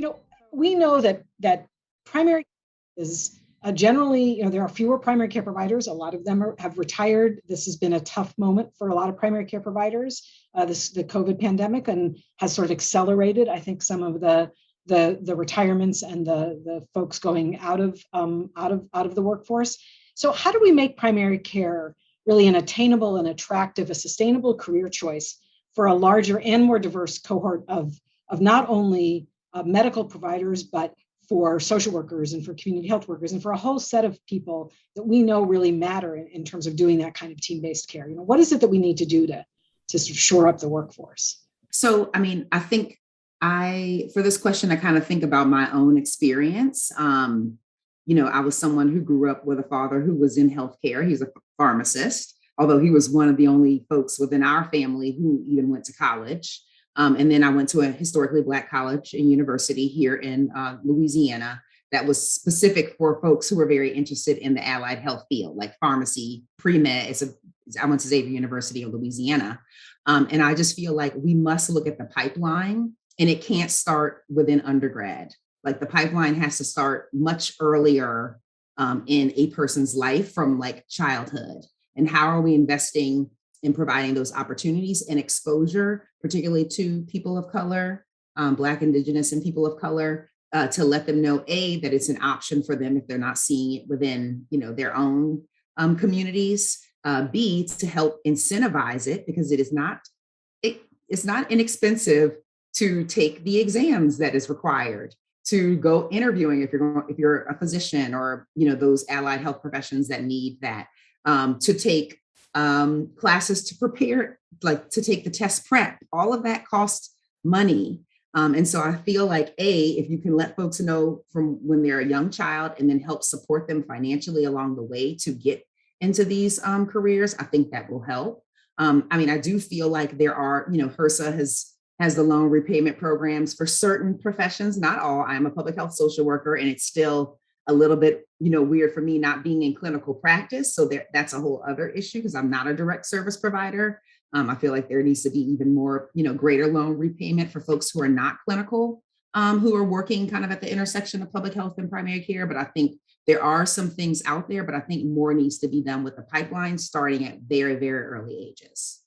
You know, we know that primary is generally, there are fewer primary care providers. A lot of them have retired. This has been a tough moment for a lot of primary care providers. The COVID pandemic and has sort of accelerated, I think, some of the retirements and the folks going out of the workforce. So how do we make primary care really an attainable and attractive, a sustainable career choice for a larger and more diverse cohort of not only medical providers, but for social workers and for community health workers and for a whole set of people that we know really matter in terms of doing that kind of team-based care? What is it that we need to do to sort of shore up the workforce? So, I mean, I think for this question, I kind of think about my own experience. I was someone who grew up with a father who was in healthcare. He's a pharmacist, although he was one of the only folks within our family who even went to college. And then I went to a historically Black college and university here in Louisiana that was specific for folks who were very interested in the allied health field, like pharmacy, pre-med. I went to Xavier University of Louisiana. And I just feel like we must look at the pipeline, and it can't start within undergrad. Like the pipeline has to start much earlier in a person's life, from like childhood. And how are we investing in providing those opportunities and exposure, particularly to people of color, Black, Indigenous, and people of color, to let them know, A, that it's an option for them if they're not seeing it within, their own communities, B, to help incentivize it, because it's not inexpensive to take the exams that is required, to go interviewing if you're a physician or, those allied health professions that need that, to take classes to prepare, like to take the test prep. All of that costs money. And so I feel like, if you can let folks know from when they're a young child and then help support them financially along the way to get into these careers, I think that will help. I do feel like there are, HRSA has the loan repayment programs for certain professions, not all. I'm a public health social worker, and it's still a little bit, weird for me not being in clinical practice. So that's a whole other issue because I'm not a direct service provider. I feel like there needs to be even more, greater loan repayment for folks who are not clinical, who are working kind of at the intersection of public health and primary care. But I think there are some things out there, but I think more needs to be done with the pipeline starting at very, very early ages.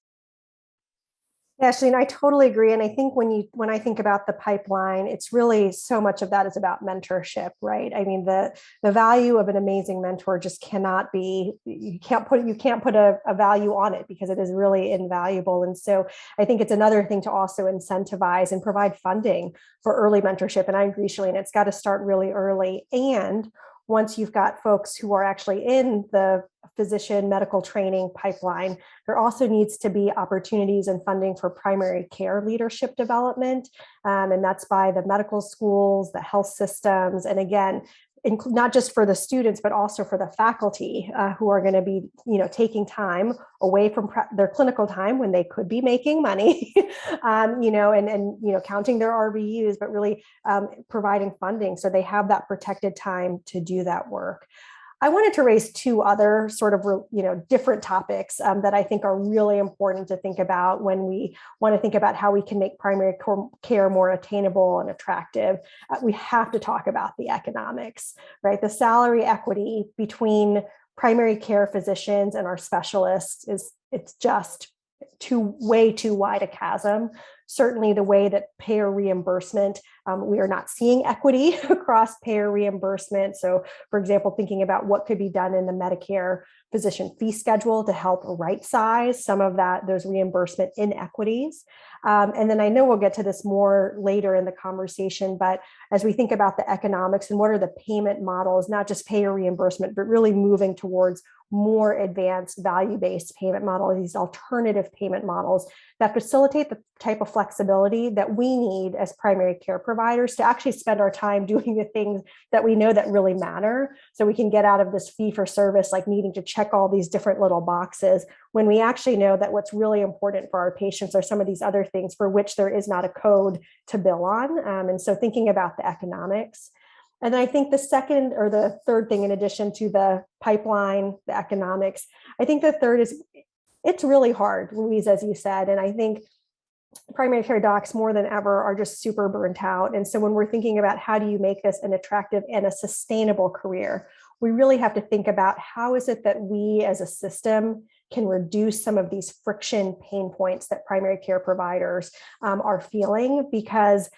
Yeah, Shelina, I totally agree. And I think when I think about the pipeline, it's really so much of that is about mentorship, right? I mean, the value of an amazing mentor just cannot be, you can't put a value on it because it is really invaluable. And so I think it's another thing to also incentivize and provide funding for early mentorship. And I agree, Charlene, it's got to start really early. And once you've got folks who are actually in the physician medical training pipeline, there also needs to be opportunities and funding for primary care leadership development. And that's by the medical schools, the health systems, and again, not just for the students, but also for the faculty who are going to be, taking time away from their clinical time when they could be making money, and counting their RVUs, but really providing funding so they have that protected time to do that work. I wanted to raise two other sort of, different topics that I think are really important to think about when we want to think about how we can make primary care more attainable and attractive. We have to talk about the economics, right? The salary equity between primary care physicians and our specialists it's just way too wide a chasm. Certainly the way that payer reimbursement, we are not seeing equity across payer reimbursement. So for example, thinking about what could be done in the Medicare physician fee schedule to help right size some of those reimbursement inequities. And then I know we'll get to this more later in the conversation, but as we think about the economics and what are the payment models, not just payer reimbursement, but really moving towards more advanced value-based payment models, these alternative payment models that facilitate the type of flexibility that we need as primary care providers to actually spend our time doing the things that we know that really matter. So we can get out of this fee for service, like needing to check all these different little boxes, when we actually know that what's really important for our patients are some of these other things for which there is not a code to bill on. And so thinking about the economics. And then I think the second or the third thing, in addition to the pipeline, the economics, I think the third is it's really hard, Louise, as you said. And I think primary care docs more than ever are just super burnt out. And so when we're thinking about how do you make this an attractive and a sustainable career, we really have to think about how is it that we as a system can reduce some of these friction pain points that primary care providers are feeling, because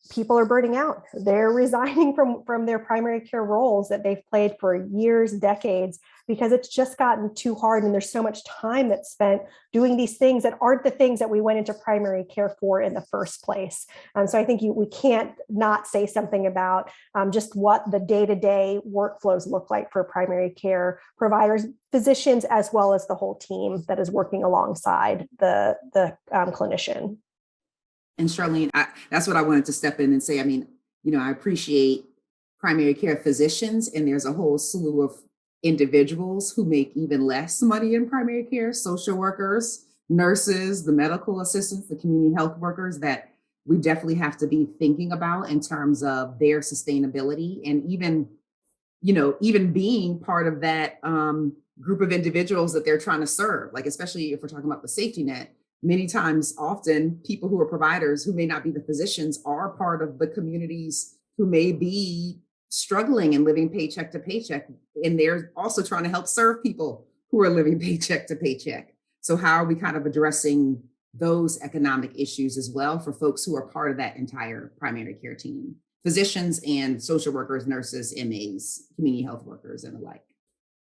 people are burning out. They're resigning from their primary care roles that they've played for years, decades, because it's just gotten too hard. And there's so much time that's spent doing these things that aren't the things that we went into primary care for in the first place. So I think we can't not say something about just what the day-to-day workflows look like for primary care providers, physicians, as well as the whole team that is working alongside the clinician. And Charlene, that's what I wanted to step in and say. I mean, I appreciate primary care physicians, and there's a whole slew of individuals who make even less money in primary care, social workers, nurses, the medical assistants, the community health workers, that we definitely have to be thinking about in terms of their sustainability, and even being part of that group of individuals that they're trying to serve, like, especially if we're talking about the safety net. Many times, often, people who are providers who may not be the physicians are part of the communities who may be struggling and living paycheck to paycheck. And they're also trying to help serve people who are living paycheck to paycheck. So how are we kind of addressing those economic issues as well for folks who are part of that entire primary care team? Physicians and social workers, nurses, MAs, community health workers, and the like.